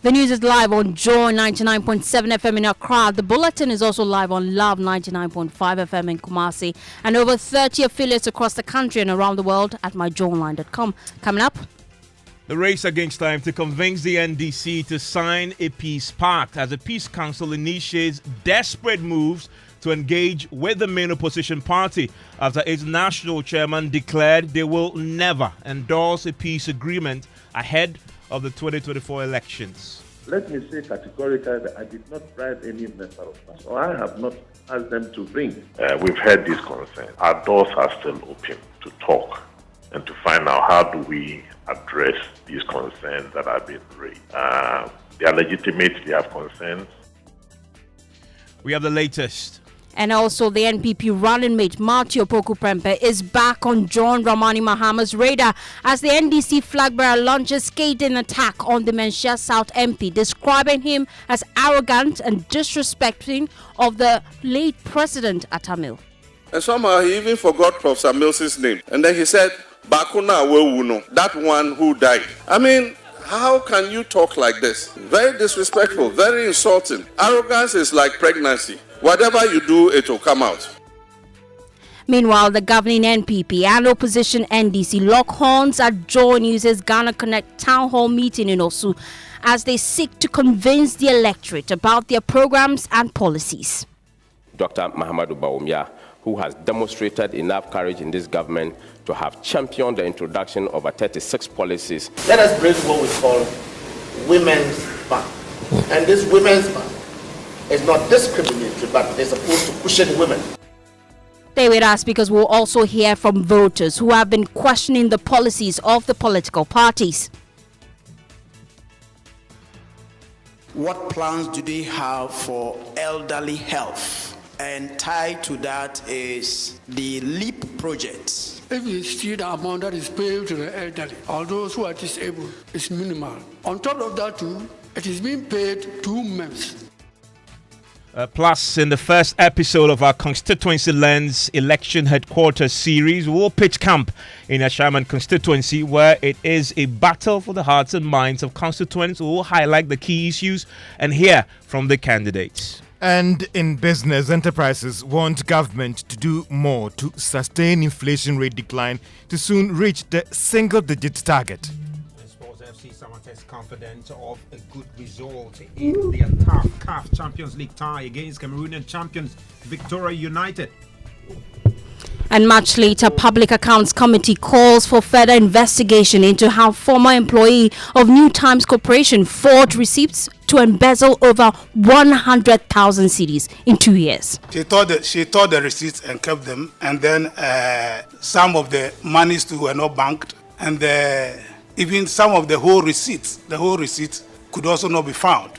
The news is live on Joy 99.7 FM in Accra. The bulletin is also live on Love 99.5 FM in Kumasi and over 30 affiliates across the country and around the world at myjoyonline.com. Coming up, the race against time to convince the NDC to sign a peace pact as the Peace Council initiates desperate moves to engage with the main opposition party after its national chairman declared they will never endorse a peace agreement ahead of the 2024 elections. Let me say categorically that I did not bribe any member of us, or I have not asked them to bring. We've heard this concern. Our doors are still open to talk and to find out how do we address these concerns that have been raised. They are legitimate, they have concerns. We have the latest. And also, the NPP running mate Marty Opoku Prempeh is back on John Dramani Mahama's radar as the NDC flag bearer launches scathing attack on the Menchia South MP, describing him as arrogant and disrespecting of the late President Atamil. And somehow he even forgot Professor Mills's name. And then he said, Bakuna Wewuno, that one who died. I mean, how can you talk like this? Very disrespectful, very insulting. Arrogance is like pregnancy. Whatever you do, it will come out. Meanwhile, the governing NPP and opposition NDC lock horns at Joy News' Ghana Connect Town Hall meeting in Osu as they seek to convince the electorate about their programs and policies. Dr. Mahamadou Bawumia, who has demonstrated enough courage in this government to have championed the introduction of 36 policies. Let us bring what we call women's bank. And this women's bank is not discriminatory, but they're supposed to cushion women. Stay with us because we'll also hear from voters who have been questioning the policies of the political parties. What plans do they have for elderly health? And tied to that is the LEAP project. If you see the amount that is paid to the elderly, or those who are disabled, it's minimal. On top of that too, it is being paid 2 months. Plus, in the first episode of our Constituency Lens Election Headquarters series, we'll pitch camp in Ashaman constituency, where it is a battle for the hearts and minds of constituents. We'll highlight the key issues and hear from the candidates. And in business, enterprises want government to do more to sustain inflation rate decline to soon reach the single-digit target. Sports FC Samatex confident of a good result in their tough CAF Champions League tie against Cameroonian champions Victoria United. And much later, Public Accounts Committee calls for further investigation into how former employee of New Times Corporation forged receipts to embezzle over 100,000 cedis in 2 years. She tore the receipts and kept them, and then some of the monies too were not banked, and even some of the whole receipts could also not be found.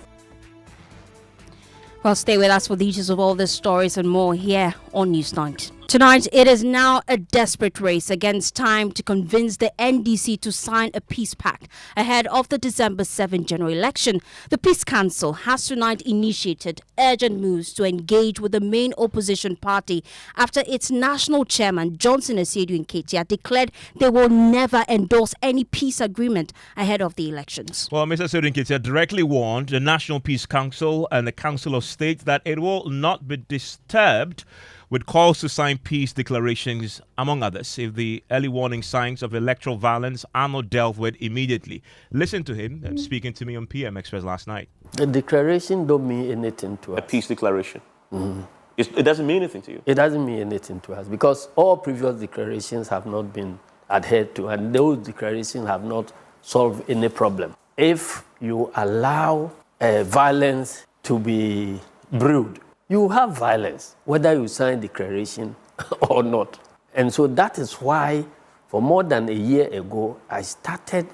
Well, stay with us for the details of all these stories and more here on Newsnight. Tonight, it is now a desperate race against time to convince the NDC to sign a peace pact ahead of the December 7 general election. The Peace Council has tonight initiated urgent moves to engage with the main opposition party after its national chairman, Johnson Asiedu Nketia, declared they will never endorse any peace agreement ahead of the elections. Well, Mr. Asiedu Nketia directly warned the National Peace Council and the Council of State that it will not be disturbed with calls to sign peace declarations, among others, if the early warning signs of electoral violence are not dealt with immediately. Listen to him speaking to me on PM Express last night. The declaration don't mean anything to us. A peace declaration? Mm-hmm. It doesn't mean anything to you? It doesn't mean anything to us because all previous declarations have not been adhered to, and those declarations have not solved any problem. If you allow violence to be brewed, you have violence, whether you sign declaration or not. And so that is why, for more than a year ago, I started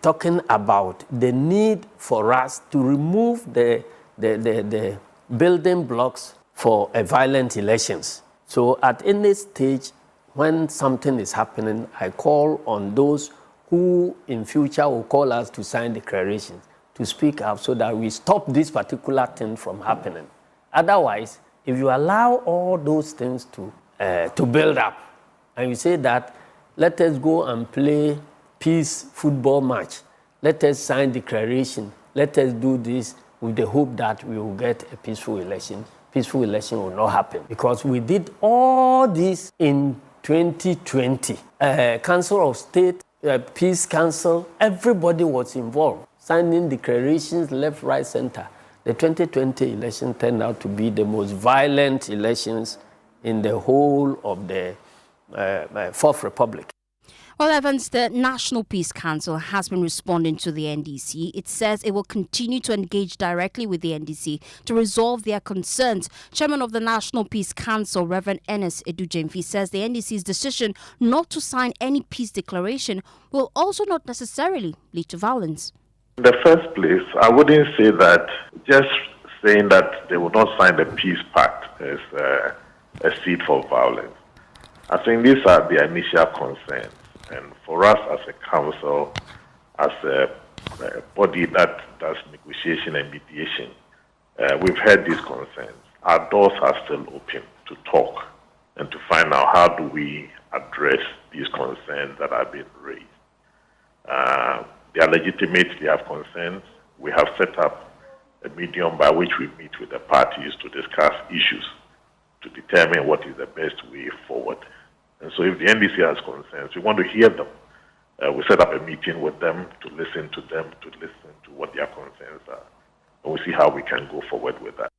talking about the need for us to remove the building blocks for violent elections. So at any stage, when something is happening, I call on those who in future will call us to sign declarations to speak up so that we stop this particular thing from happening. Otherwise, if you allow all those things to build up, and you say that, let us go and play peace football match, let us sign declaration, let us do this with the hope that we will get a peaceful election. Peaceful election will not happen because we did all this in 2020. Council of State, Peace Council, everybody was involved, signing declarations left, right, center. The 2020 election turned out to be the most violent elections in the whole of the Fourth Republic. Well, Evans, the National Peace Council has been responding to the NDC. It says it will continue to engage directly with the NDC to resolve their concerns. Chairman of the National Peace Council, Reverend Ernest Edujemfi, says the NDC's decision not to sign any peace declaration will also not necessarily lead to violence. In the first place, I wouldn't say that just saying that they will not sign the peace pact is a seed for violence. I think these are the initial concerns. And for us as a council, as a body that does negotiation and mediation, we've heard these concerns. Our doors are still open to talk and to find out how do we address these concerns that have been raised. They are legitimate, they have concerns. We have set up a medium by which we meet with the parties to discuss issues, to determine what is the best way forward. And so if the NDC has concerns, we want to hear them. We set up a meeting with them to listen to what their concerns are. And we'll see how we can go forward with that.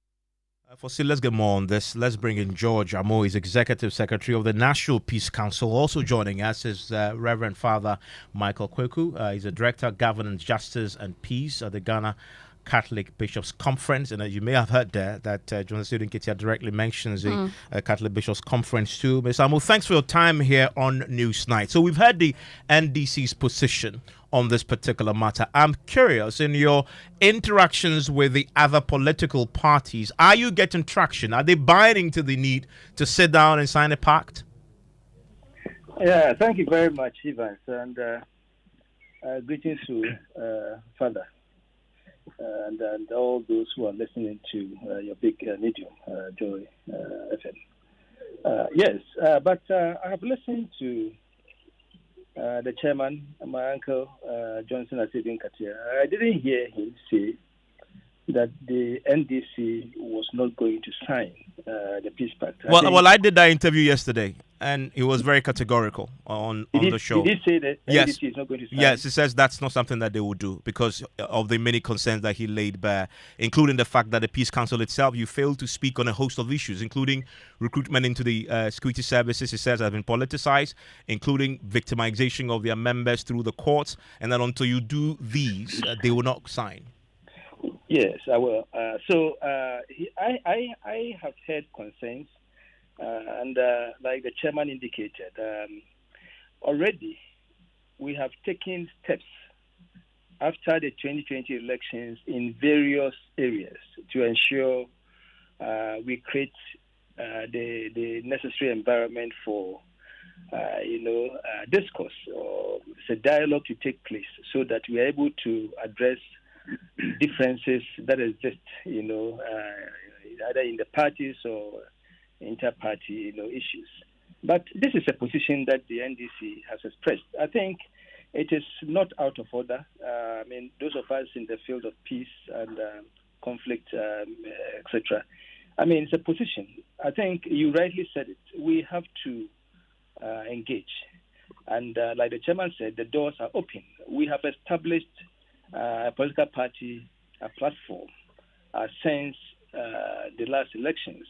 Let's get more on this. Let's bring in George Amo, is Executive Secretary of the National Peace Council. Also joining us is Reverend Father Michael Kweku. He's a Director, Governance, Justice and Peace at the Ghana Catholic Bishops Conference. And you may have heard there that John Student Kitia directly mentions the Catholic Bishops Conference too. Ms. Amo, thanks for your time here on Newsnight. So we've heard the NDC's position on this particular matter. I'm curious, in your interactions with the other political parties, are you getting traction? Are they buying to the need to sit down and sign a pact? Yeah, thank you very much, Evans, and greetings to Father and all those who are listening to your big medium, Joy FM. Yes, but I have listened to the chairman, my uncle, Johnson Asibin Katia. I didn't hear him say that the NDC was not going to sign the peace pact. I did that interview yesterday, and he was very categorical on the show. Did he say that NDC is not going to sign? Yes, he says that's not something that they will do because of the many concerns that he laid bare, including the fact that the Peace Council itself, you failed to speak on a host of issues, including recruitment into the security services, he says, have been politicized, including victimization of their members through the courts, and that until you do these, they will not sign. Yes, I will. I have heard concerns, and like the chairman indicated, already we have taken steps after the 2020 elections in various areas to ensure we create the necessary environment for discourse or a dialogue to take place so that we are able to address differences that exist, either in the parties or inter-party, issues. But this is a position that the NDC has expressed. I think it is not out of order. Those of us in the field of peace and conflict, etc. It's a position. I think you rightly said it. We have to engage. And like the chairman said, the doors are open. We have established a political party, a platform, since the last elections.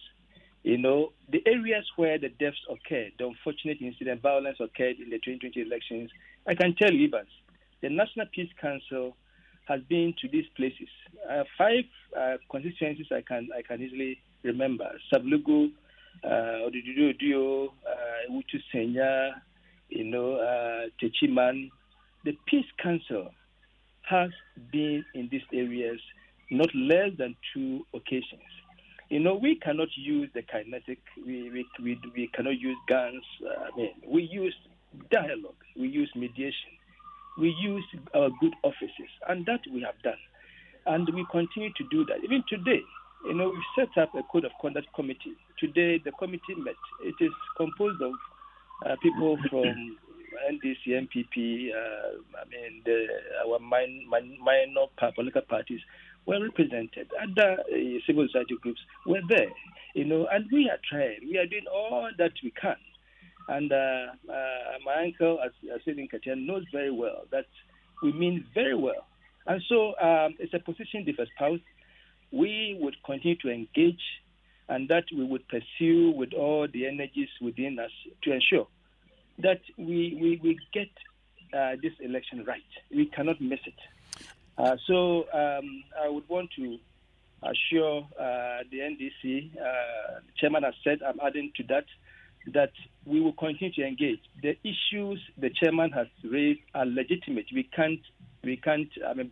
The areas where the deaths occurred, the unfortunate incident, violence occurred in the 2020 elections, I can tell you, Evans, the National Peace Council has been to these places. 5 constituencies I can easily remember: Sablugu, Odududio, Uchu Senya, Techiman. The Peace Council has been in these areas not less than 2 occasions. We cannot use the kinetic, we cannot use guns. We use dialogue, we use mediation, we use our good offices, and that we have done. And we continue to do that. Even today, we've set up a code of conduct committee. Today, the committee met. It is composed of people from NDC, MPP, our minor political parties were represented. Other civil society groups were there, and we are trying. We are doing all that we can. And my uncle, as said in Katia, knows very well that we mean very well. And so it's a position they've espoused. We would continue to engage, and that we would pursue with all the energies within us to ensure that we get this election right. We cannot miss it. So I would want to assure the NDC, the chairman has said, I'm adding to that we will continue to engage. The issues the chairman has raised are legitimate. We can't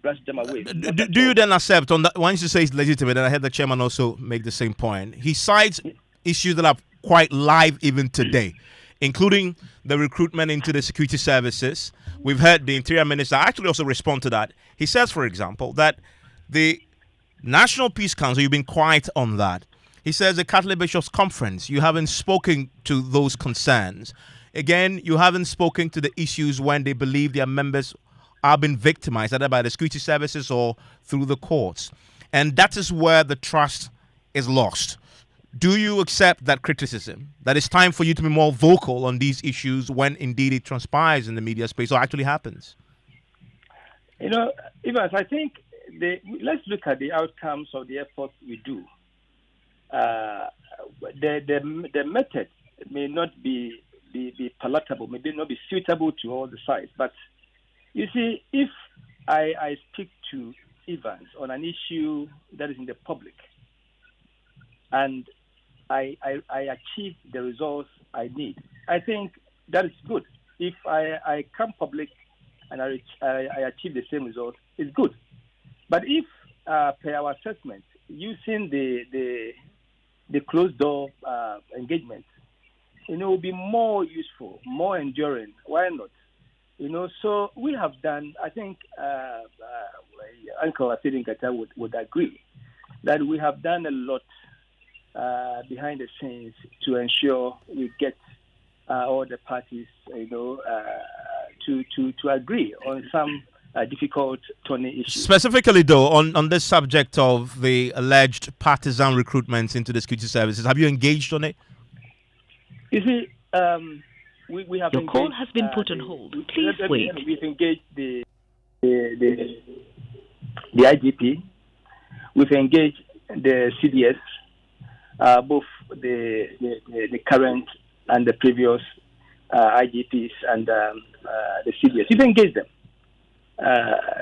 brush them away. Do you then accept on that? Once you say it's legitimate, and I heard the chairman also make the same point. He cites issues that are quite live even today, including the recruitment into the security services. We've heard the Interior Minister actually also respond to that. He says, for example, that the National Peace Council, you've been quiet on that. He says the Catholic Bishops' Conference, you haven't spoken to those concerns. Again, you haven't spoken to the issues when they believe their members are being victimized, either by the security services or through the courts. And that is where the trust is lost. Do you accept that criticism, that it's time for you to be more vocal on these issues when indeed it transpires in the media space or actually happens? Evans, I think let's look at the outcomes of the efforts we do. The method may not be palatable, may not be suitable to all the sides. But you see, if I speak to Evans on an issue that is in the public, and I achieve the results I need, I think that is good. If I come public and I achieve the same result, it's good. But if, per our assessment, using the closed door engagement, it will be more useful, more enduring. Why not? So we have done, I think Uncle Asidin Kata would agree that we have done a lot behind the scenes to ensure we get all the parties, to agree on some difficult thorny issues. Specifically, though, on this subject of the alleged partisan recruitments into the security services, have you engaged on it? You see, we have. Your call has been put on hold. Please wait. We've engaged the IGP. We've engaged the CDS, both the current and the previous IGPs and the CDS. We've engaged them.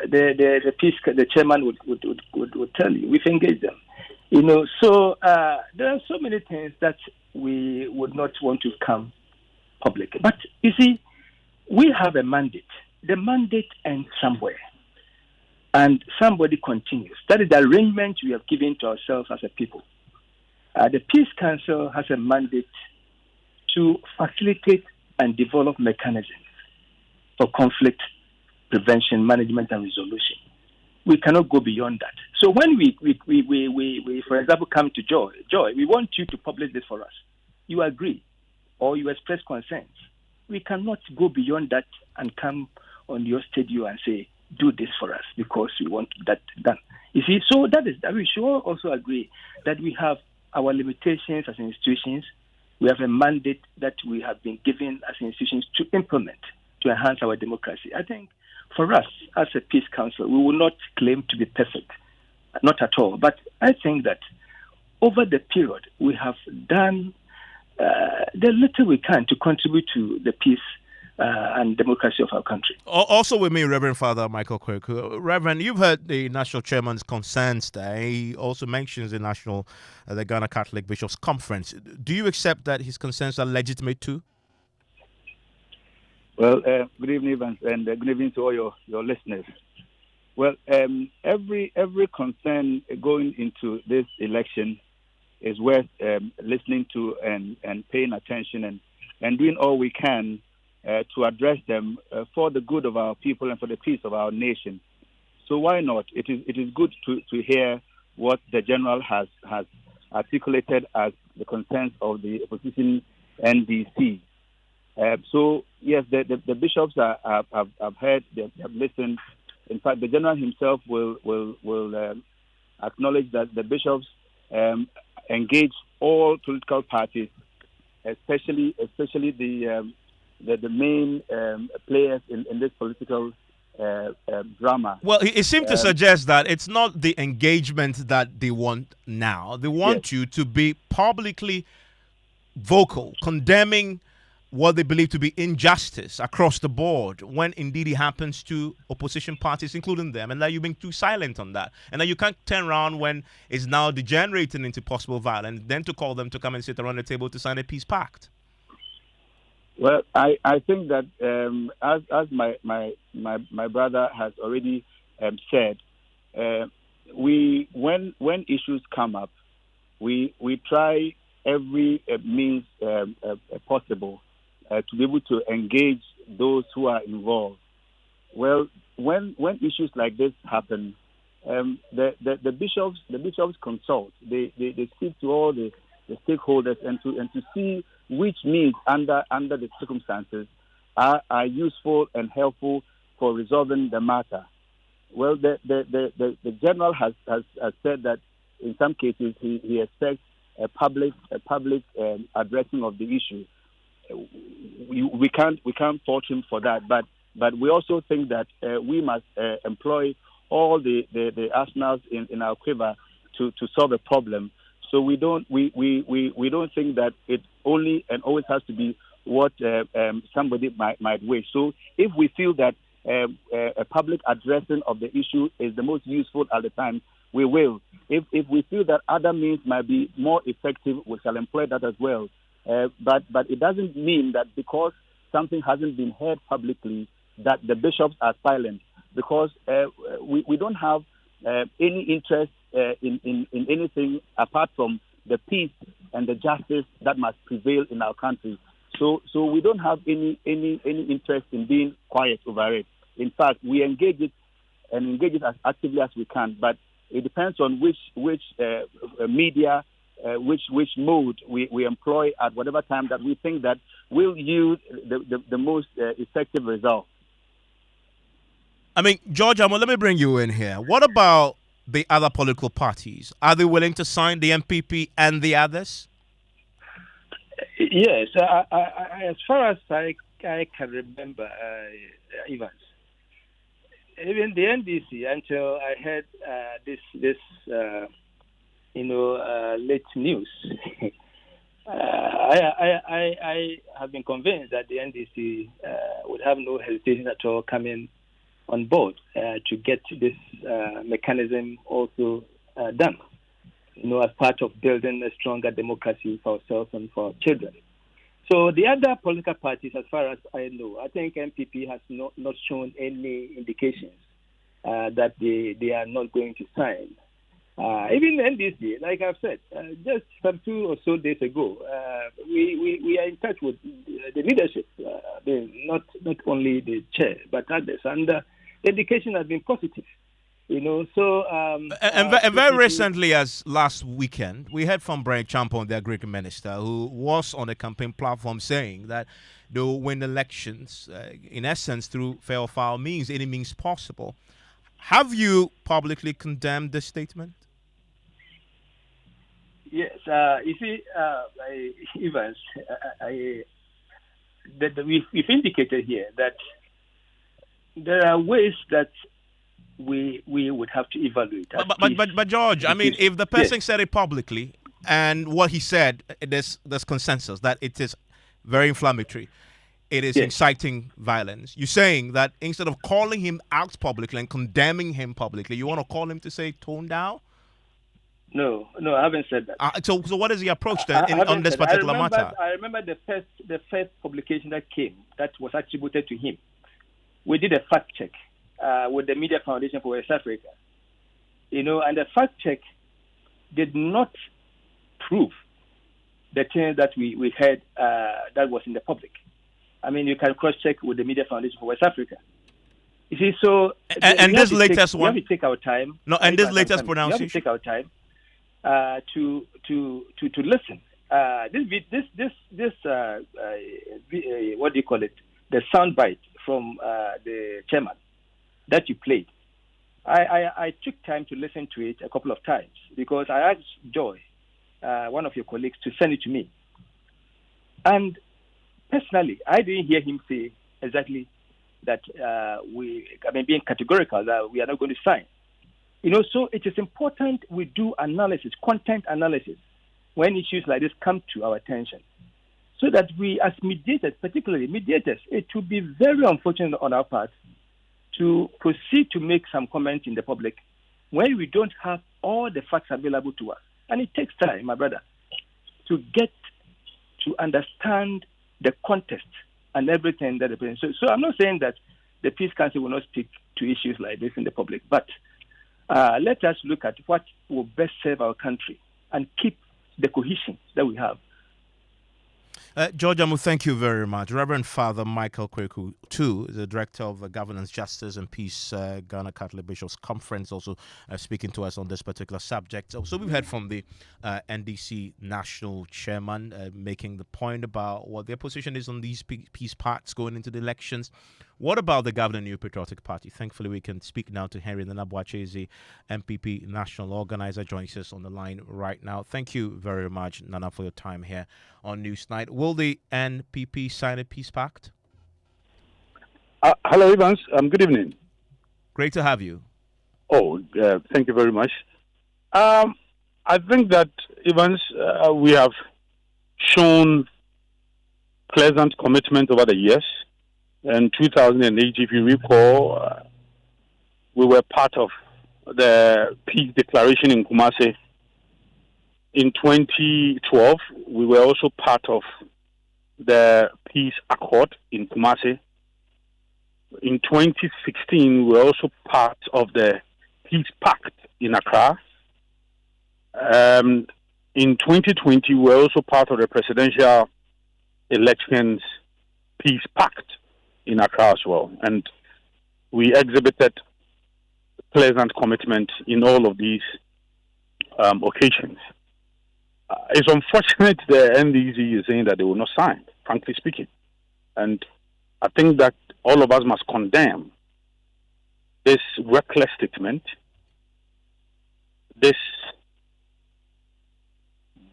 The chairman would tell you we've engaged them. So there are so many things that we would not want to come public. But you see, we have a mandate. The mandate ends somewhere, and somebody continues. That is the arrangement we have given to ourselves as a people. The Peace Council has a mandate to facilitate and develop mechanisms for conflict prevention, management, and resolution. We cannot go beyond that. So when we for example, come to Joy, we want you to publish this for us. You agree, or you express concerns. We cannot go beyond that and come on your studio and say, do this for us because we want that done. You see, so that we should also agree that we have our limitations as institutions. We have a mandate that we have been given as institutions to implement, to enhance our democracy. I think for us, as a Peace Council, we will not claim to be perfect, not at all. But I think that over the period, we have done the little we can to contribute to the peace and democracy of our country. Also with me, Reverend Father Michael Kweku. Reverend, you've heard the National Chairman's concerns there. He also mentions the Ghana Catholic Bishops' Conference. Do you accept that his concerns are legitimate too? Well, good evening, Evans, and good evening to all your listeners. Well, every concern going into this election is worth listening to and paying attention and doing all we can to address them for the good of our people and for the peace of our nation. So why not? It is good to hear what the General has articulated as the concerns of the opposition NDC. So yes, the bishops have heard, they have listened. In fact, the general himself will acknowledge that the bishops engage all political parties, especially the main players in this political drama. Well, it seemed to suggest that it's not the engagement that they want now. They want you to be publicly vocal, condemning what they believe to be injustice across the board when indeed it happens to opposition parties, including them, and that you've been too silent on that. And that you can't turn around when it's now degenerating into possible violence, then to call them to come and sit around the table to sign a peace pact. Well, I think that as my brother has already said, when issues come up, we try every means possible to be able to engage those who are involved. Well, when issues like this happen, the bishops consult. They speak to all the stakeholders and to see which means under the circumstances are useful and helpful for resolving the matter. Well, the general has said that in some cases he expects a public addressing of the issue. We can't fault him for that, but we also think that we must employ all the arsenals in our quiver to solve a problem. So we don't think that it only and always has to be what somebody might wish. So if we feel that a public addressing of the issue is the most useful at the time, we will. If we feel that other means might be more effective, we shall employ that as well. But it doesn't mean that because something hasn't been heard publicly that the bishops are silent, because we don't have any interest in anything apart from the peace and the justice that must prevail in our country. So we don't have any interest in being quiet over it. In fact, we engage it as actively as we can, but it depends on which media, which mode we employ at whatever time that we think that will yield the most effective result. I mean, George, let me bring you in here. What about the other political parties? Are they willing to sign, the MPP and the others? Yes, as far as I can remember, Evans, even the NDC, until I heard this late news, I have been convinced that the NDC would have no hesitation at all coming on board to get this mechanism also done, as part of building a stronger democracy for ourselves and for our children. So the other political parties, as far as I know, I think MPP has not shown any indications that they are not going to sign. Even NDC, like I've said, just some 2 or so days ago, we are in touch with the leadership, not only the chair, but others, and the indication has been positive. And very recently, as last weekend, we heard from Brian Champon, the Agriculture Minister, who was on a campaign platform saying that they will win elections, in essence, through fair or foul means, any means possible. Have you publicly condemned this statement? Yes. You see, Evans, we've indicated here that there are ways that we would have to evaluate. But George, I mean, if the person said it publicly and what he said, there's consensus that it is very inflammatory, it is inciting violence. You're saying that instead of calling him out publicly and condemning him publicly, you want to call him to say tone down? No, I haven't said that. So what is the approach then on this particular matter? I remember the first publication that came that was attributed to him. We did a fact check with the Media Foundation for West Africa, and the fact check did not prove the thing that we heard that was in the public. I mean, you can cross-check with the Media Foundation for West Africa. You see, so and this latest one, we have to take our time. No, and this latest pronunciation, we have to take our time to listen. This what do you call it? the soundbite from the chairman that you played. I took time to listen to it a couple of times because I asked Joy, one of your colleagues, to send it to me. And personally, I didn't hear him say exactly that being categorical that we are not going to sign. So it is important we do analysis, content analysis, when issues like this come to our attention, so that we, as mediators, particularly mediators, it would be very unfortunate on our part to proceed to make some comment in the public when we don't have all the facts available to us. And it takes time, my brother, to get to understand the context and everything that happens. So I'm not saying that the Peace Council will not speak to issues like this in the public, but let us look at what will best serve our country and keep the cohesion that we have. George Amu, thank you very much. Reverend Father Michael Kweku, too, the Director of Governance, Justice and Peace, Ghana Catholic Bishops Conference, also speaking to us on this particular subject. So we've heard from the NDC National Chairman making the point about what their position is on these peace pacts going into the elections. What about the governing New Patriotic Party? Thankfully, we can speak now to Henry Nanabuacheze, MPP National Organizer, joins us on the line right now. Thank you very much, Nana, for your time here on Newsnight. Will the NPP sign a peace pact? Hello, Evans. Good evening. Great to have you. Oh, thank you very much. I think that, Evans, we have shown pleasant commitment over the years. In 2008, if you recall, we were part of the peace declaration in Kumasi. In 2012, we were also part of the peace accord in Kumasi. In 2016, we were also part of the peace pact in Accra. In 2020, we were also part of the presidential elections peace pact in Accra as well. And we exhibited pleasant commitment in all of these occasions. It's unfortunate the NDC is saying that they will not sign, frankly speaking. And I think that all of us must condemn this reckless statement, this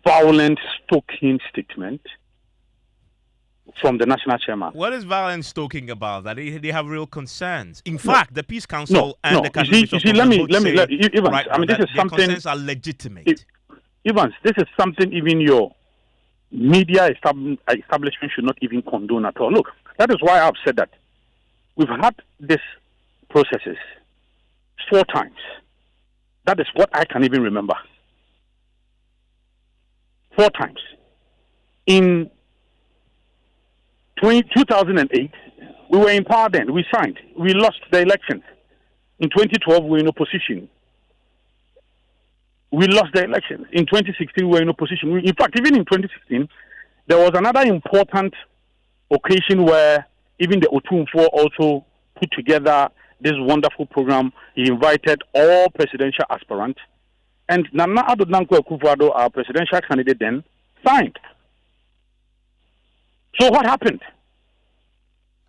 violent stoking statement from the national chairman. What is violence talking about? That they have real concerns. In fact, the Peace Council and the Catholic Bishops Evans, this is something. Concerns are legitimate. Evans, this is something even your media establishment should not even condone at all. Look, that is why I've said that we've had these processes 4 times. That is what I can even remember. 4 times. In 2008, we were in power then. We signed. We lost the elections. In 2012, we were in opposition. We lost the elections. In 2016, we were in opposition. In fact, even in 2016, there was another important occasion where even the Otumfo also put together this wonderful program. He invited all presidential aspirants. And Nana Addo Dankwa Akufo-Addo, our presidential candidate then, signed. So what happened?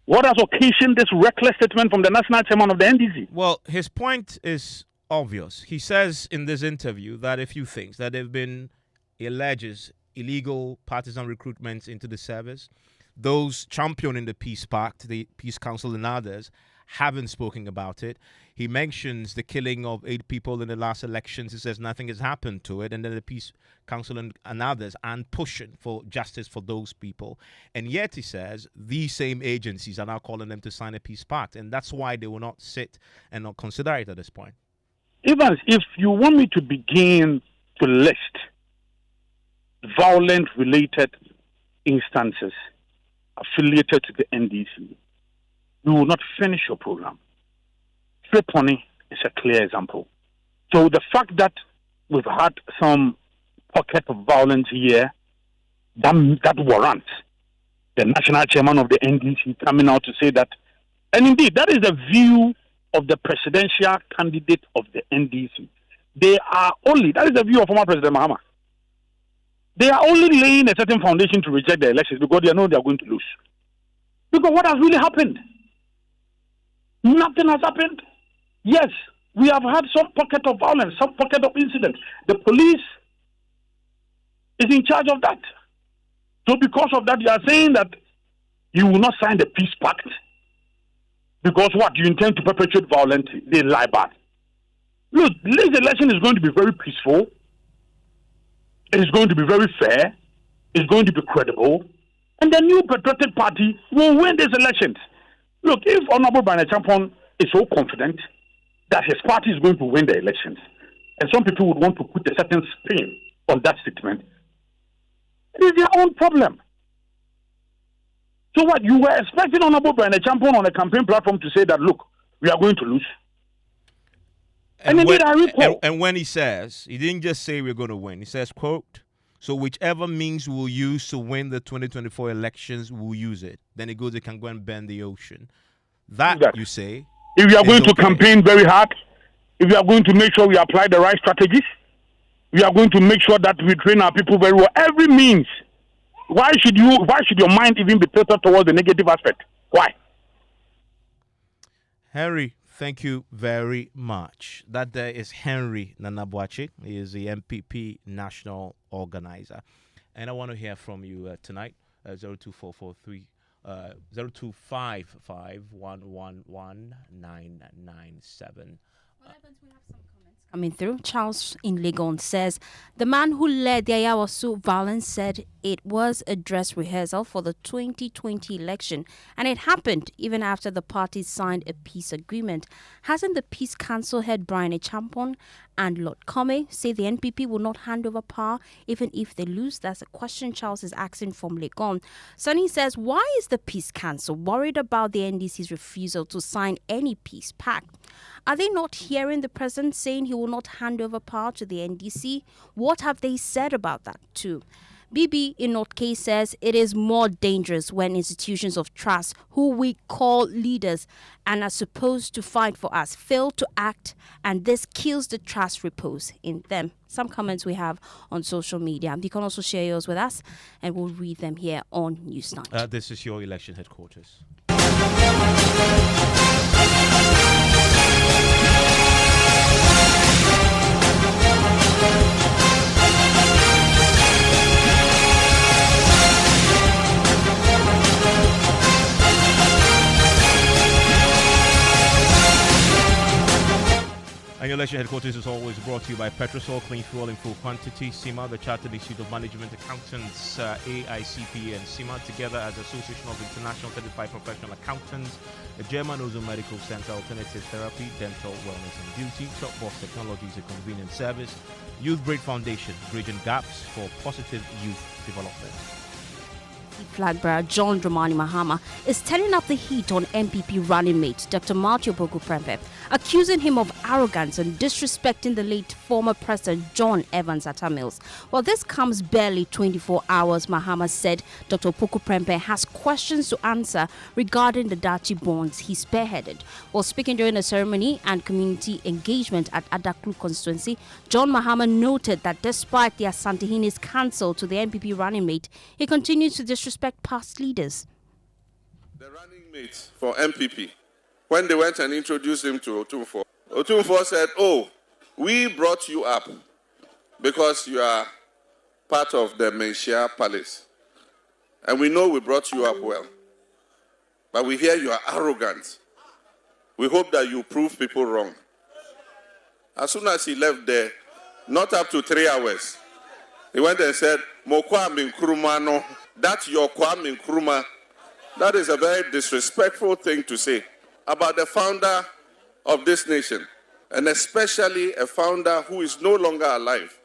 What has occasioned this reckless statement from the national chairman of the NDC? Well, his point is obvious. He says in this interview that a few things, that there have been, he alleges, illegal partisan recruitments into the service. Those championing the Peace Pact, the Peace Council and others, haven't spoken about it. He mentions the killing of 8 people in the last elections. He says nothing has happened to it. And then the Peace Council and others aren't pushing for justice for those people. And yet, he says, these same agencies are now calling them to sign a peace pact. And that's why they will not sit and not consider it at this point. Evans, if you want me to begin to list violent-related instances affiliated to the NDC, we will not finish your program. Triponi is a clear example. So the fact that we've had some pocket of violence here, that warrants the national chairman of the NDC coming out to say that. And indeed, that is the view of the presidential candidate of the NDC. That is the view of former President Mahama. They are only laying a certain foundation to reject the elections because they know they are going to lose. Because what has really happened? Nothing has happened. Yes, we have had some pocket of violence, some pocket of incident. The police is in charge of that. So because of that, you are saying that you will not sign the peace pact because what? You intend to perpetuate violence? They lie back. Look, this election is going to be very peaceful. It is going to be very fair. It's going to be credible. And the new patriotic party will win these elections. Look, if Honorable Brian Champon is so confident that his party is going to win the elections, and some people would want to put a certain spin on that statement, it is their own problem. So what, you were expecting Honorable Brian Champon on a campaign platform to say that, look, we are going to lose. And indeed, I recall. And when he says, he didn't just say we're going to win. He says, quote, so whichever means we'll use to win the 2024 elections, we'll use it. Then he goes, they can go and bend the ocean. That, you say, if we are going to campaign very hard, if we are going to make sure we apply the right strategies, we are going to make sure that we train our people very well. Every means. Why should your mind even be tilted towards the negative aspect? Why? Henry, thank you very much. That there is Henry Nanabuachi. He is the MPP national organizer. And I want to hear from you tonight, 02443 0255111997. Coming through, Charles in Legon says the man who led the Ayawaso violence said it was a dress rehearsal for the 2020 election, and it happened even after the parties signed a peace agreement. Hasn't the Peace Council head Brian Champon and Lord Kome say the NPP will not hand over power even if they lose? That's a question Charles is asking from Legon. Sonny says, why is the Peace Council worried about the NDC's refusal to sign any peace pact? Are they not hearing the president saying he will not hand over power to the NDC? What have they said about that too? BB in North K says it is more dangerous when institutions of trust, who we call leaders and are supposed to fight for us, fail to act, and this kills the trust repose in them. Some comments we have on social media. You can also share yours with us, and we'll read them here on Newsnight. This is your election headquarters. And your election headquarters is always brought to you by Petrosol, clean fuel in full quantity. CIMA, the Chartered Institute of Management Accountants, AICP, and CIMA, together as Association of International Certified Professional Accountants, the German Ozone Medical Center, Alternative Therapy, Dental Wellness and Beauty, Top Boss Technologies, a convenient service, Youth Break Foundation, bridging gaps for positive youth development. Flag bearer John Dramani Mahama is turning up the heat on MPP running mate Dr. Matthew Poku-Prempeh, accusing him of arrogance and disrespecting the late former President John Evans Atta Mills. Well, this comes barely 24 hours, Mahama said Dr. Poku-Prempeh has questions to answer regarding the Dachi bonds he spearheaded. While speaking during a ceremony and community engagement at Adaklu constituency, John Mahama noted that despite the Asantehini's counsel to the MPP running mate, he continues to disrespect past leaders. The running mate for MPP, when they went and introduced him to Otumfuo, Otumfuo said, oh, we brought you up because you are part of the Menchia Palace. And we know we brought you up well. But we hear you are arrogant. We hope that you prove people wrong. As soon as he left there, not up to 3 hours, he went and said, Mokwa Minkruma no. That's your Kwame Nkrumah. That is a very disrespectful thing to say about the founder of this nation, and especially a founder who is no longer alive.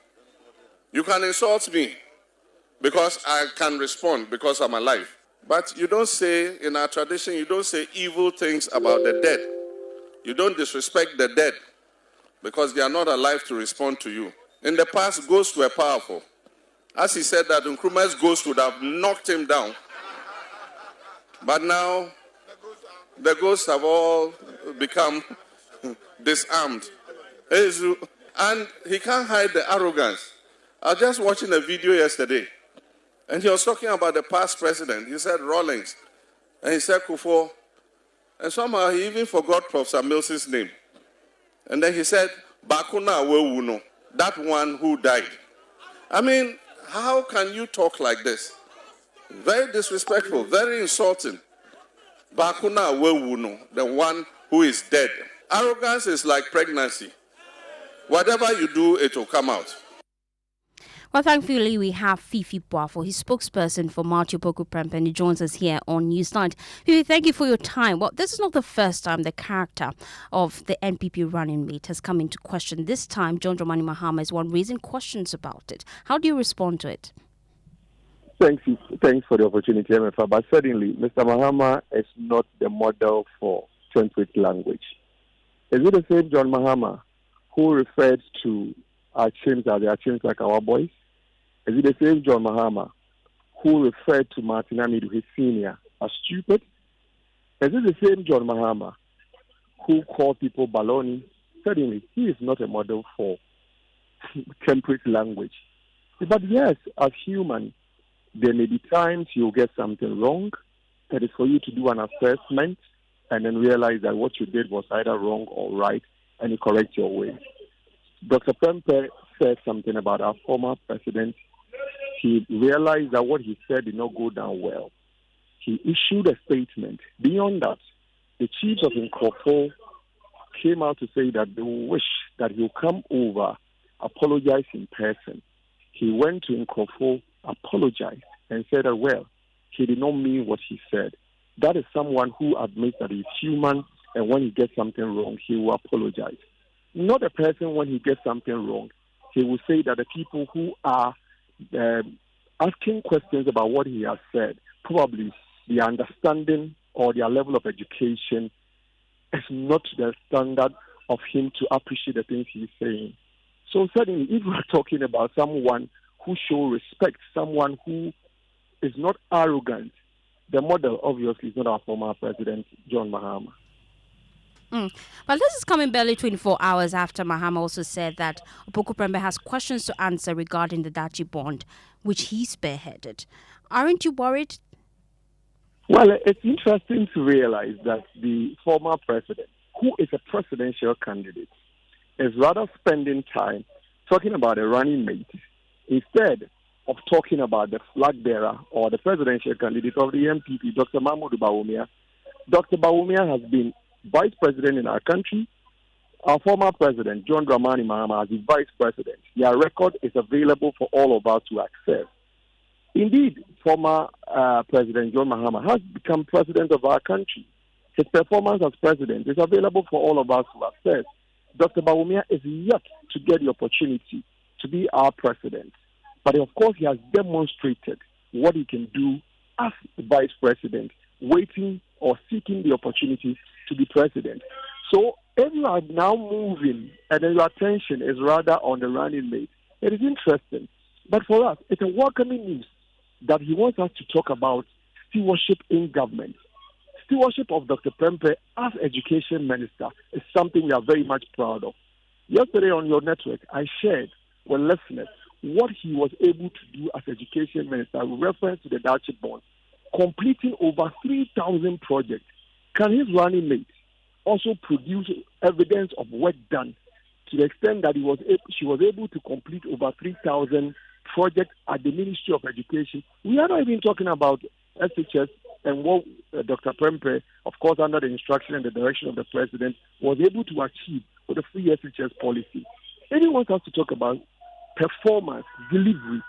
You can insult me because I can respond because I'm alive. But you don't say, in our tradition, you don't say evil things about the dead. You don't disrespect the dead because they are not alive to respond to you. In the past, ghosts were powerful. As he said that Nkrumah's ghost would have knocked him down. But now, the ghosts have all become disarmed. And he can't hide the arrogance. I was just watching a video yesterday, and he was talking about the past president. He said Rawlings And he said Kufuor. And somehow he even forgot Professor Mills's name. And then he said, Bakuna Wewuno, that one who died. I mean, how can you talk like this? Very disrespectful, very insulting. Bakuna Wewuno, the one who is dead. Arrogance is like pregnancy. Whatever you do, it will come out. Well, thankfully, we have Fifi Boafo, his spokesperson for Martin Opoku Prempeh. He joins us here on Newsnight. Fifi, thank you for your time. Well, this is not the first time the character of the NPP running mate has come into question. This time, John Dramani Mahama is one raising questions about it. How do you respond to it? Thanks for the opportunity, MFA. But certainly, Mr. Mahama is not the model for temperate language. Is it the same John Mahama who referred to our chimps as their chimps like our boys? Is it the same John Mahama who referred to Martin Amidu, his senior, as stupid? Is it the same John Mahama who called people baloney? Certainly, he is not a model for temperate language. But yes, as human, there may be times you'll get something wrong. That is for you to do an assessment and then realize that what you did was either wrong or right, and you correct your way. Dr. Prempeh said something about our former president. He realized that what he said did not go down well. He issued a statement. Beyond that, the chief of Nkrofo came out to say that they wish that he'll come over, apologize in person. He went to Nkrofo, apologized, and said that, well, he did not mean what he said. That is someone who admits that he's human, and when he gets something wrong, he will apologize. Not a person, when he gets something wrong, he will say that the people who are asking questions about what he has said, probably their understanding or their level of education is not the standard of him to appreciate the things he's saying. So certainly, if we're talking about someone who shows respect, someone who is not arrogant, the model obviously is not our former president, John Mahama. But this is coming barely 24 hours after Mahama also said that Opoku Prempeh has questions to answer regarding the Dachi bond, which he spearheaded. Aren't you worried? Well, it's interesting to realize that the former president, who is a presidential candidate, is rather spending time talking about a running mate instead of talking about the flag bearer or the presidential candidate of the MPP, Dr. Mahmoud Bawumia. Dr. Bawumia has been vice president in our country. Our former president, John Dramani Mahama, as the vice president. Their record is available for all of us to access. Indeed, former President John Mahama has become president of our country. His performance as president is available for all of us to access. Dr. Bawumia is yet to get the opportunity to be our president. But of course, he has demonstrated what he can do as the vice president, waiting or seeking the opportunity to be president. So if you are now moving and then your attention is rather on the running mate, it is interesting. But for us, it's a welcoming news that he wants us to talk about stewardship in government. Stewardship of Dr. Prempeh as education minister is something we are very much proud of. Yesterday on your network, I shared with listeners what he was able to do as education minister with reference to the Dachi bond, completing over 3,000 projects. Can his running mate also produce evidence of work done to the extent that she was able to complete over 3,000 projects at the Ministry of Education? We are not even talking about SHS and what Dr. Prempeh, of course, under the instruction and the direction of the president, was able to achieve with the free SHS policy. And he wants us to talk about performance, delivery,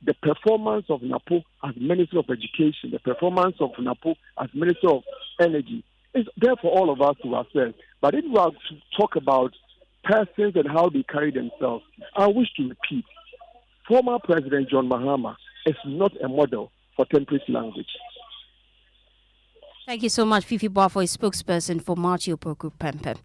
the performance of NAPO as Minister of Education, the performance of NAPO as Minister of Energy. It's there for all of us to assess. But if we are to talk about persons and how they carry themselves, I wish to repeat, former President John Mahama is not a model for temperate language. Thank you so much, Fifi Boafo, spokesperson for Martin Opoku Prempeh.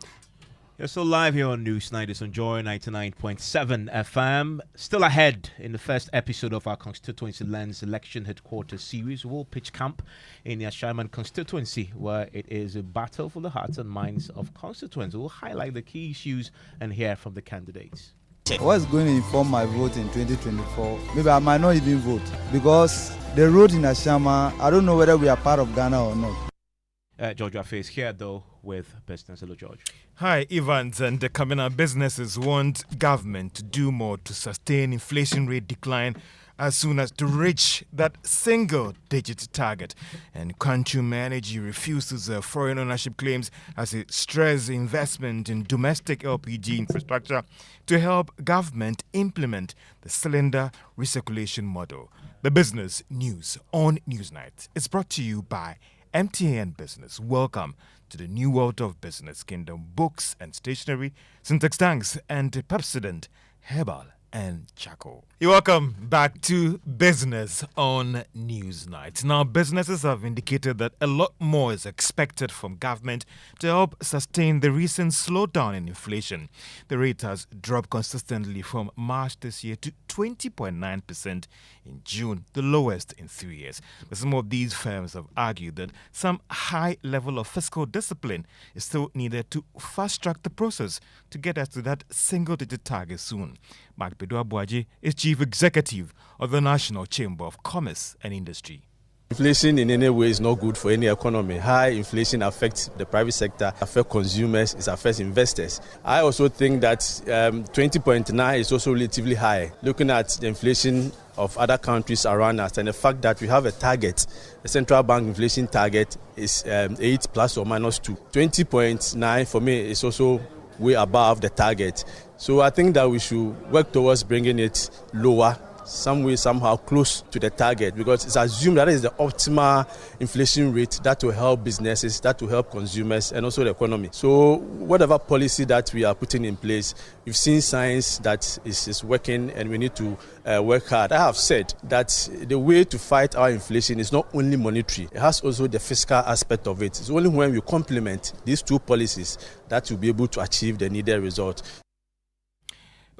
You're still live here on Newsnight. It's on Joy 99.7 FM. Still ahead in the first episode of our Constituency Lens Election Headquarters series. We'll pitch camp in the Ashaiman constituency, where it is a battle for the hearts and minds of constituents. We'll highlight the key issues and hear from the candidates. What's going to inform my vote in 2024? Maybe I might not even vote because the road in Ashama, I don't know whether we are part of Ghana or not. George Wafe is here, though, with business. Hello, George. Hi, Evans. And the Kamina businesses want government to do more to sustain inflation rate decline as soon as to reach that single-digit target. And Quantum Energy refuses foreign ownership claims as it stresses investment in domestic LPG infrastructure to help government implement the cylinder recirculation model. The business news on Newsnight is brought to you by MTN Business. Welcome to the new world of business. Kingdom Books and Stationery, Syntax Tanks, and Pepsodent Herbal and Charcoal. You're welcome back to Business on Newsnight. Now, businesses have indicated that a lot more is expected from government to help sustain the recent slowdown in inflation. The rate has dropped consistently from March this year to 20.9% in June, the lowest in 3 years. But some of these firms have argued that some high level of fiscal discipline is still needed to fast-track the process to get us to that single-digit target soon. Mark Bedua-Boaji is Chief Executive of the National Chamber of Commerce and Industry. Inflation in any way is not good for any economy. High inflation affects the private sector, affects consumers, it affects investors. I also think that 20.9 is also relatively high. Looking at the inflation of other countries around us and the fact that we have a target, the central bank inflation target is 8 plus or minus 2. 20.9 for me is also way above the target. So I think that we should work towards bringing it lower, some way, somehow close to the target, because it's assumed that is the optimal inflation rate that will help businesses, that will help consumers and also the economy. So whatever policy that we are putting in place, we've seen signs that is working and we need to work hard. I have said that the way to fight our inflation is not only monetary, it has also the fiscal aspect of it. It's only when we complement these two policies that we'll be able to achieve the needed result.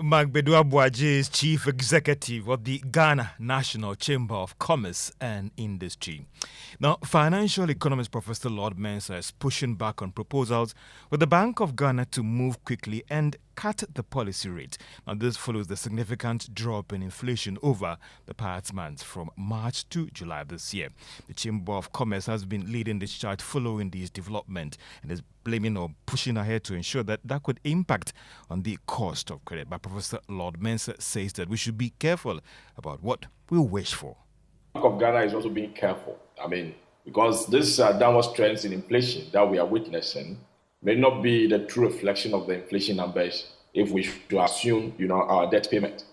Mark Bedua-Boaji is Chief Executive of the Ghana National Chamber of Commerce and Industry. Now, financial economist Professor Lord Mensah is pushing back on proposals with the Bank of Ghana to move quickly and cut the policy rate. Now, this follows the significant drop in inflation over the past months from March to July this year. The Chamber of Commerce has been leading the charge following these developments and is blaming or pushing ahead to ensure that that could impact on the cost of credit. But Professor Lord Mensah says that we should be careful about what we wish for. Bank of Ghana is also being careful. Because this downward trends in inflation that we are witnessing may not be the true reflection of the inflation numbers if we should assume, our debt payment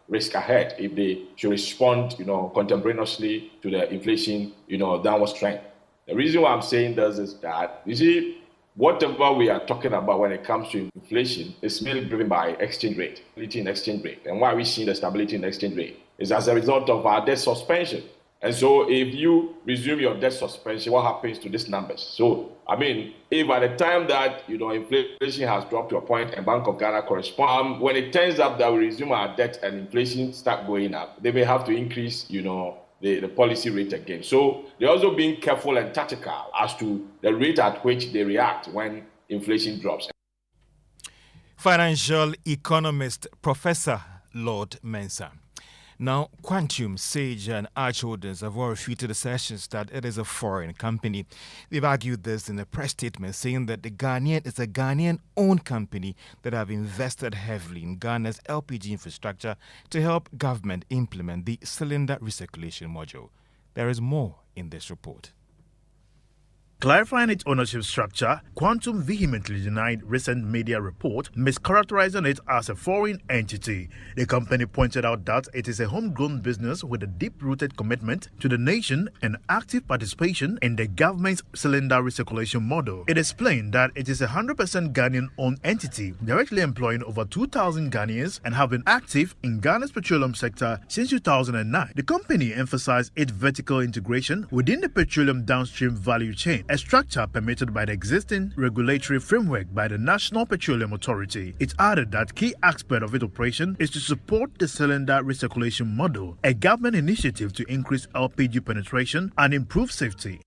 risk ahead, if they should respond, contemporaneously to the inflation, downward trend. The reason why I'm saying this is that, you see, whatever we are talking about when it comes to inflation is mainly driven by exchange rate, stability in exchange rate. And why we see the stability in exchange rate is as a result of our debt suspension. And so if you resume your debt suspension, what happens to these numbers? So, if at the time that, inflation has dropped to a point and Bank of Ghana corresponds, when it turns up that we resume our debt and inflation start going up, they may have to increase, the policy rate again. So they're also being careful and tactical as to the rate at which they react when inflation drops. Financial economist Professor Lord Mensah. Now, Quantum, Sage and Arch holders have all refuted assertions that it is a foreign company. They've argued this in a press statement, saying that the Ghanaian is a Ghanaian-owned company that have invested heavily in Ghana's LPG infrastructure to help government implement the cylinder recirculation module. There is more in this report. Clarifying its ownership structure, Quantum vehemently denied recent media report mischaracterizing it as a foreign entity. The company pointed out that it is a homegrown business with a deep-rooted commitment to the nation and active participation in the government's cylinder recirculation model. It explained that it is a 100% Ghanaian-owned entity, directly employing over 2,000 Ghanaians and have been active in Ghana's petroleum sector since 2009. The company emphasized its vertical integration within the petroleum downstream value chain, a structure permitted by the existing regulatory framework by the National Petroleum Authority. It added that key aspect of its operation is to support the cylinder recirculation model, a government initiative to increase LPG penetration and improve safety.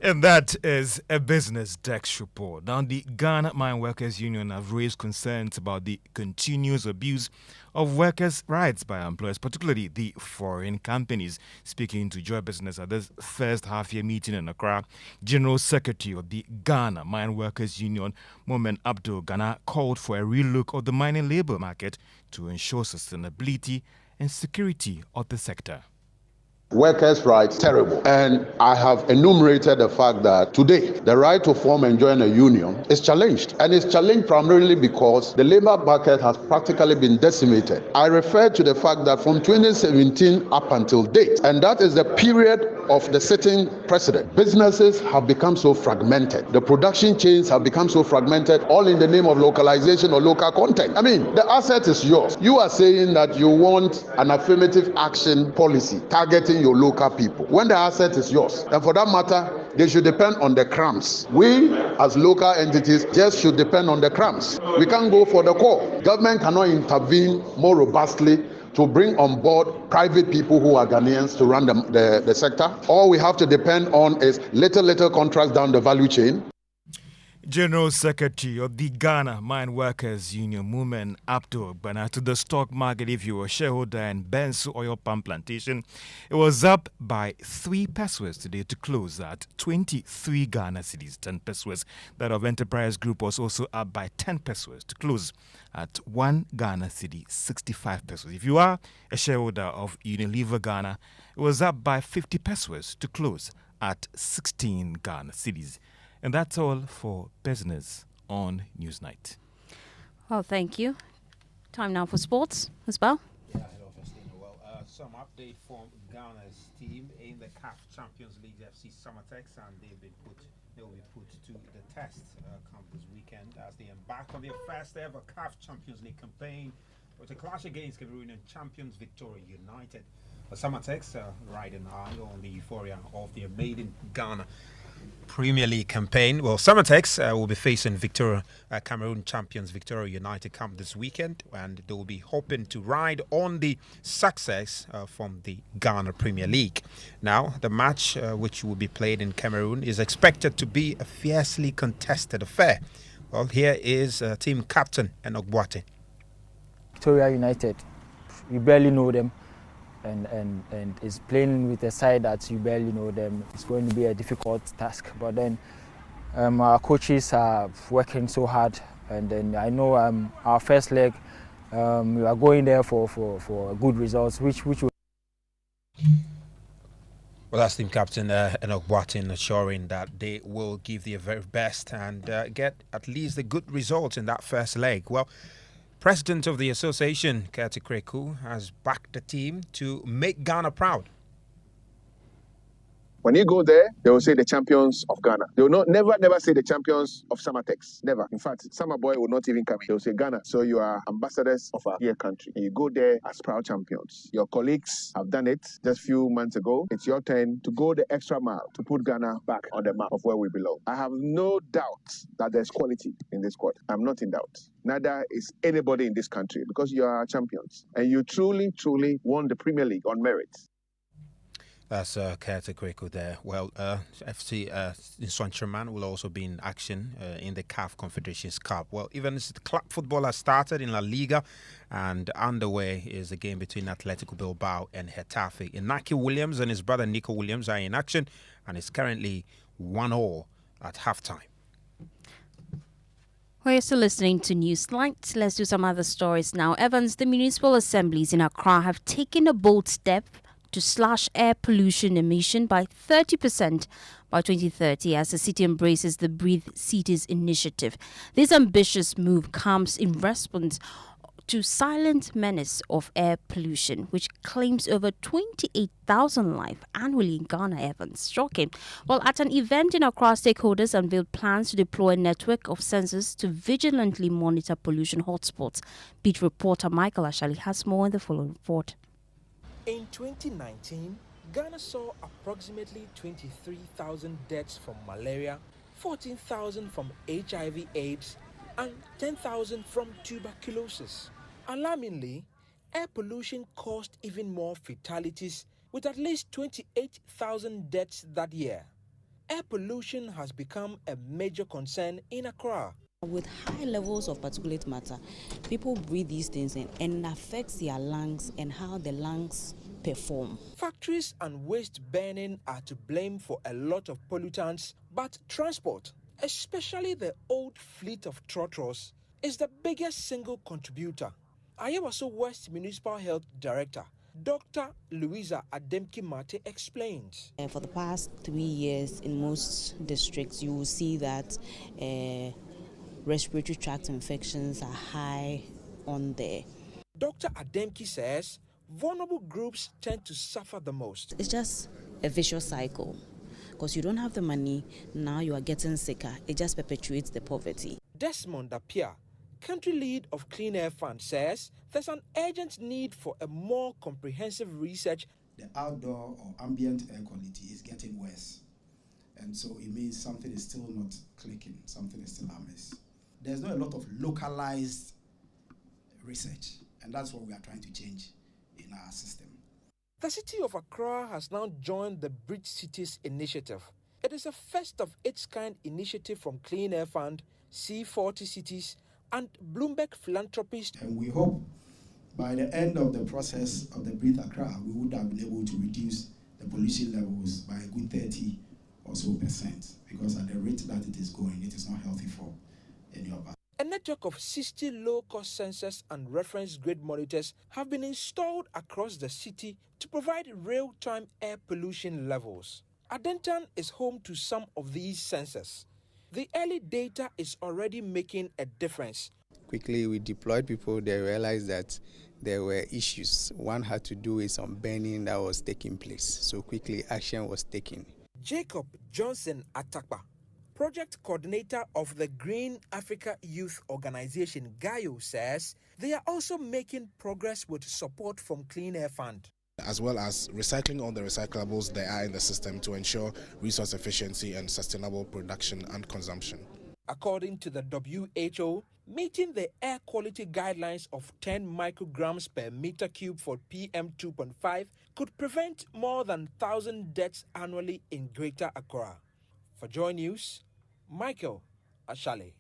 And that is a Business Desk report. Now, the Ghana Mine Workers Union have raised concerns about the continuous abuse of workers' rights by employers, particularly the foreign companies. Speaking to Joy Business at this first half-year meeting in Accra, General Secretary of the Ghana Mine Workers Union, Mohamed Abdul Ghana, called for a relook of the mining labour market to ensure sustainability and security of the sector. Workers' rights, terrible. And I have enumerated the fact that today, the right to form and join a union is challenged. And it's challenged primarily because the labor market has practically been decimated. I refer to the fact that from 2017 up until date, and that is the period of the sitting president, businesses have become so fragmented. The production chains have become so fragmented, all in the name of localization or local content. I mean, the asset is yours. You are saying that you want an affirmative action policy targeting your local people when the asset is yours, and for that matter they should depend on the crumbs. We as local entities just should depend on the crumbs. We can't go for the core. Government cannot intervene more robustly to bring on board private people who are Ghanaians to run the sector. All we have to depend on is little contracts down the value chain. General Secretary of the Ghana Mine Workers Union, Mohamed Abdul Ghana, to the stock market. If you were a shareholder in Bensu Oil Palm Plantation, it was up by 3 pesos today to close at 23 Ghana cedis, 10 pesos. That of Enterprise Group was also up by 10 pesos to close at 1 Ghana cedi, 65 pesos. If you are a shareholder of Unilever Ghana, it was up by 50 pesos to close at 16 Ghana cedis. And that's all for business on Newsnight. Well, thank you. Time now for sports as well. Yeah, hello, Festina. Well, some update from Ghana's team in the CAF Champions League FC Summertex, and they will be put to the test come this weekend as they embark on their first ever CAF Champions League campaign with a clash against Cameroonian champions Victoria United. The Summertex riding high on the euphoria of their maiden Ghana Premier League campaign. Well, Summertex will be facing Cameroon champions Victoria United come this weekend, and they will be hoping to ride on the success from the Ghana Premier League. Now, the match which will be played in Cameroon is expected to be a fiercely contested affair. Well, here is team captain Enoch Boate. Victoria United, you barely know them. And is playing with a side that you barely know them. It's going to be a difficult task. But then our coaches are working so hard. And then I know our first leg, we are going there for good results, which will. Well, that's team captain Enoch Boatin assuring that they will give their very best and get at least a good result in that first leg. Well, President of the association, Kati Kreku, has backed the team to make Ghana proud. When you go there, they will say the champions of Ghana. They will never say the champions of Summertex. Never. In fact, Summer Boy will not even come in. They will say Ghana. So you are ambassadors of our dear country. And you go there as proud champions. Your colleagues have done it just a few months ago. It's your turn to go the extra mile to put Ghana back on the map of where we belong. I have no doubt that there's quality in this squad. I'm not in doubt. Neither is anybody in this country, because you are champions. And you truly won the Premier League on merit. That's Kati Kreku there. Well, FC in Sontraman will also be in action in the CAF Confederations Cup. Well, even as the club football has started in La Liga, and underway is a game between Atletico Bilbao and Getafe. Inaki Williams and his brother Nico Williams are in action, and it's currently 1-1 at halftime. We're still listening to Newsnight. Let's do some other stories now. Evans, the municipal assemblies in Accra have taken a bold step to slash air pollution emission by 30% by 2030 as the city embraces the Breathe Cities initiative. This ambitious move comes in response to silent menace of air pollution, which claims over 28,000 lives annually in Ghana. Evans, shocking. Well, at an event in Accra, stakeholders unveiled plans to deploy a network of sensors to vigilantly monitor pollution hotspots. Beat reporter Michael Ashali has more in the following report. In 2019, Ghana saw approximately 23,000 deaths from malaria, 14,000 from HIV/AIDS, and 10,000 from tuberculosis. Alarmingly, air pollution caused even more fatalities, with at least 28,000 deaths that year. air pollution has become a major concern in Accra. With high levels of particulate matter, people breathe these things in and it affects their lungs and how the lungs perform. Factories and waste burning are to blame for a lot of pollutants, but transport, especially the old fleet of trotros, is the biggest single contributor. Ayawaso West Municipal Health Director Dr. Louisa Ademki-Mate explains. For the past 3 years, in most districts, you will see that respiratory tract infections are high on there. Dr. Ademki says vulnerable groups tend to suffer the most. It's just a vicious cycle. Because you don't have the money, now you are getting sicker. It just perpetuates the poverty. Desmond Apia, country lead of Clean Air Fund, says there's an urgent need for a more comprehensive research. The outdoor or ambient air quality is getting worse. And so it means something is still not clicking, something is still amiss. There's not a lot of localized research, and that's what we are trying to change in our system. The city of Accra has now joined the Bridge Cities initiative. It is a first of its kind initiative from Clean Air Fund, C40 Cities, and Bloomberg Philanthropies. And we hope by the end of the process of the Breathe Accra, we would have been able to reduce the pollution levels by a good 30% or so, because at the rate that it is going, it is not healthy for any of us. A network of 60 low-cost sensors and reference grid monitors have been installed across the city to provide real-time air pollution levels. Adentan is home to some of these sensors. The early data is already making a difference. Quickly, we deployed people. They realized that there were issues. One had to do with some burning that was taking place. So quickly, action was taken. Jacob Johnson Atakpa, project coordinator of the Green Africa Youth Organization, GAYO, says they are also making progress with support from Clean Air Fund, as well as recycling all the recyclables there are in the system to ensure resource efficiency and sustainable production and consumption. According to the WHO, meeting the air quality guidelines of 10 micrograms per meter cube for PM2.5 could prevent more than 1,000 deaths annually in Greater Accra. For Joy News, Michael Ashale.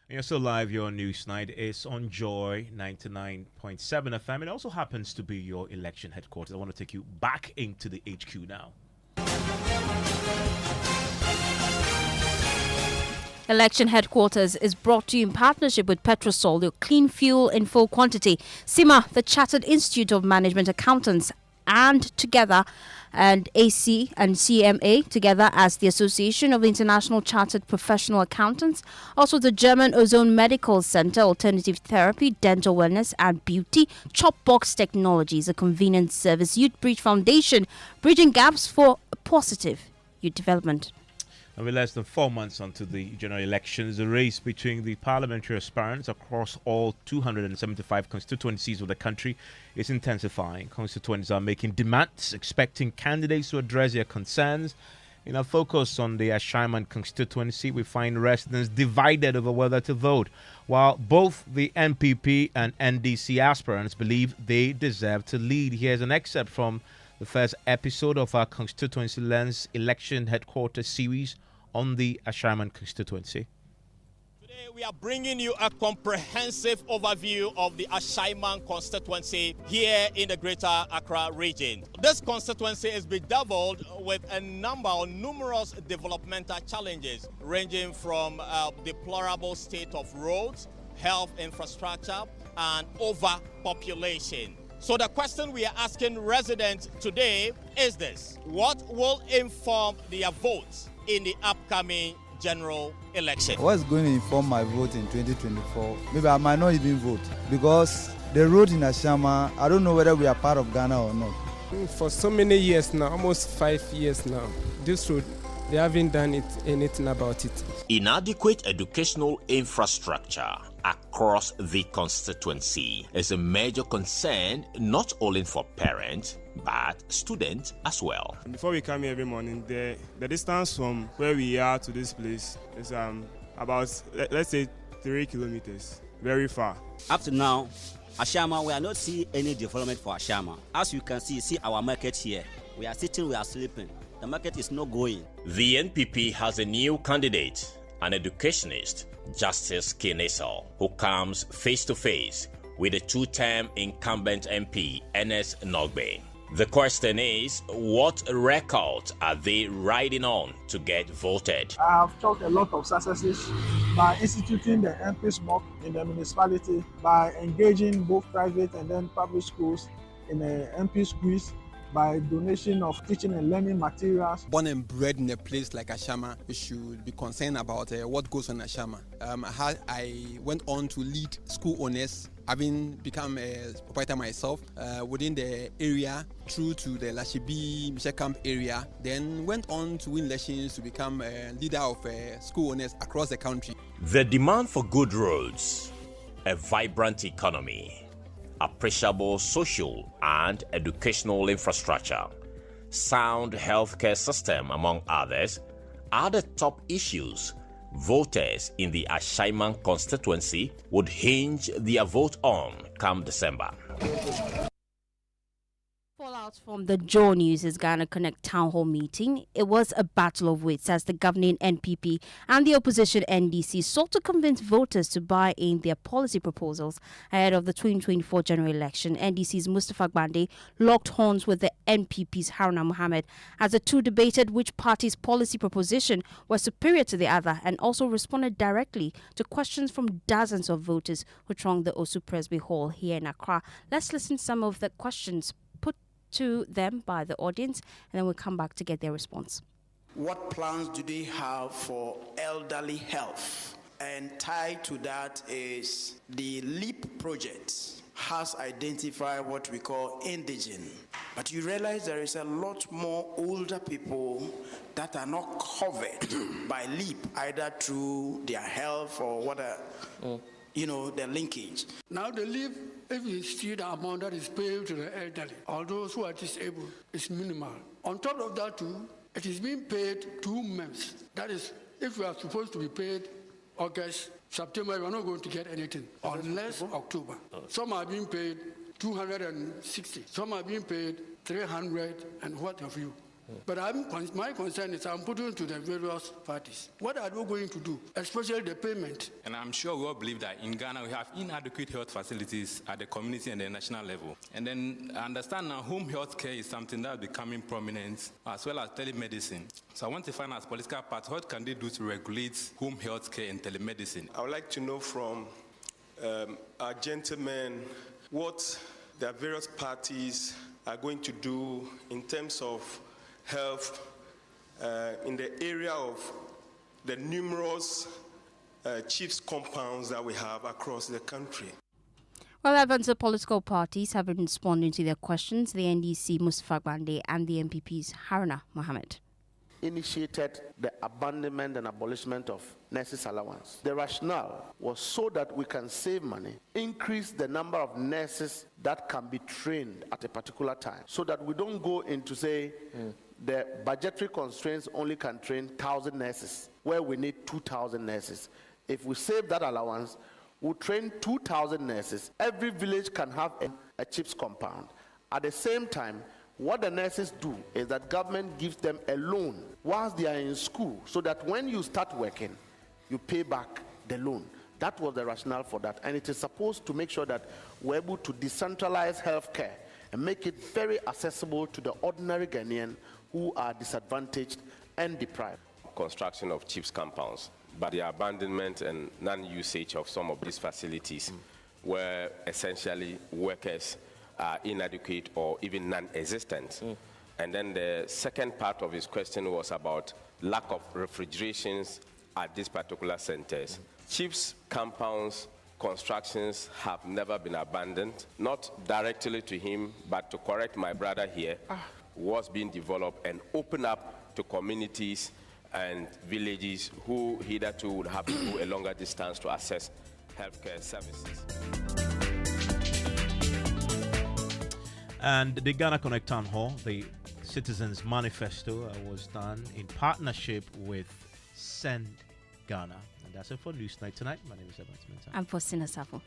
You're still live, your news night is on Joy 99.7 FM. It also happens to be your election headquarters. I want to take you back into the HQ now. Election headquarters is brought to you in partnership with Petrosol, your clean fuel in full quantity. CIMA, the Chartered Institute of Management Accountants, and together, and AC and CMA together as the Association of International Chartered Professional Accountants. Also the German Ozone Medical Center, Alternative Therapy, Dental Wellness and Beauty. Chopbox Technologies, a convenient service. Youth Bridge Foundation, bridging gaps for positive youth development. And we're less than 4 months onto the general elections. The race between the parliamentary aspirants across all 275 constituencies of the country is intensifying. Constituents are making demands, expecting candidates to address their concerns. In our focus on the Ashaiman constituency, we find residents divided over whether to vote, while both the NPP and NDC aspirants believe they deserve to lead. Here's an excerpt from the first episode of our Constituency Lens Election Headquarters series on the Ashaiman constituency. Today we are bringing you a comprehensive overview of the Ashaiman constituency here in the Greater Accra region. This constituency is bedeviled with a number of numerous developmental challenges, ranging from deplorable state of roads, health infrastructure, and overpopulation. So the question we are asking residents today is this: what will inform their votes in the upcoming general election? What's going to inform my vote in 2024? Maybe I might not even vote because the road in Ashama, I don't know whether we are part of Ghana or not. For so many years now, almost 5 years now, this road, they haven't done anything about it. Inadequate educational infrastructure across the constituency is a major concern not only for parents but students as well. Before we come here every morning, the distance from where we are to this place is about, let's say, 3 kilometers. very far. Up to now, Ashama, we are not seeing any development for Ashama. As you can see our market here. We are sitting, we are sleeping. The market is not going. The NPP has a new candidate, an educationist, Justice Kinesal, who comes face to face with the two-term incumbent MP, Ernest Nogbe. The question is, what record are they riding on to get voted? I have chalked a lot of successes by instituting the MP smoke in the municipality, by engaging both private and then public schools in the MP schools, by donation of teaching and learning materials. Born and bred in a place like Ashama, you should be concerned about what goes on in Ashama. I went on to lead school owners, having become a proprietor myself within the area through to the Lashibi Mission Camp area, then went on to win elections to become a leader of school owners across the country. The demand for good roads, a vibrant economy, appreciable social and educational infrastructure, sound healthcare system, among others, are the top issues voters in the Ashaiman constituency would hinge their vote on come December. Fallout from the Joe News' Ghana Connect Town Hall meeting. It was a battle of wits as the governing NPP and the opposition NDC sought to convince voters to buy in their policy proposals ahead of the 2024 general election. NDC's Mustafa Gbande locked horns with the NPP's Haruna Mohammed as the two debated which party's policy proposition was superior to the other and also responded directly to questions from dozens of voters who thronged the Osu Presby Hall here in Accra. Let's listen to some of the questions put to them by the audience, and then we'll come back to get their response. What plans do they have for elderly health? And tied to that is the LEAP project has identified what we call indigent. But you realize there is a lot more older people that are not covered by LEAP, either through their health or whatever. The linkage. Now the leave, if you see the amount that is paid to the elderly or those who are disabled, is minimal. On top of that too, it is being paid 2 months. That is, if we are supposed to be paid August, September, we are not going to get anything unless October. Some are being paid 260, some are being paid 300 and what have you. But my concern is I'm putting to the various parties. What are they going to do, especially the payment? And I'm sure we all believe that in Ghana we have inadequate health facilities at the community and the national level. And then I understand now home health care is something that is becoming prominent, as well as telemedicine. So I want to find out as political parties, what can they do to regulate home health care and telemedicine? I would like to know from our gentlemen what the various parties are going to do in terms of health in the area of the numerous chiefs compounds that we have across the country. Well, Evans, the political parties have been responding to their questions, the NDC, Mustafa Gbande, and the MPP's Haruna Mohammed. Initiated the abandonment and abolishment of nurses' allowance. The rationale was so that we can save money, increase the number of nurses that can be trained at a particular time, so that we don't go into, say, the budgetary constraints only can train 1,000 nurses, where we need 2,000 nurses. If we save that allowance, we'll train 2,000 nurses. Every village can have a CHIPS compound. At the same time, what the nurses do is that government gives them a loan whilst they are in school, so that when you start working, you pay back the loan. That was the rationale for that. And it is supposed to make sure that we're able to decentralize healthcare and make it very accessible to the ordinary Ghanaian who are disadvantaged and deprived. Construction of CHIPS compounds, but the abandonment and non-usage of some of these facilities where essentially workers are inadequate or even non-existent. And then the second part of his question was about lack of refrigerations at these particular centers. CHIPS compounds constructions have never been abandoned, not directly to him, but to correct my brother here, was being developed and open up to communities and villages who hitherto would have to go a longer distance to access healthcare services. And the Ghana Connect Town Hall, the Citizens Manifesto, was done in partnership with Send Ghana. And that's it for News Night tonight. My name is Evan Smith. I'm Faustina Safo.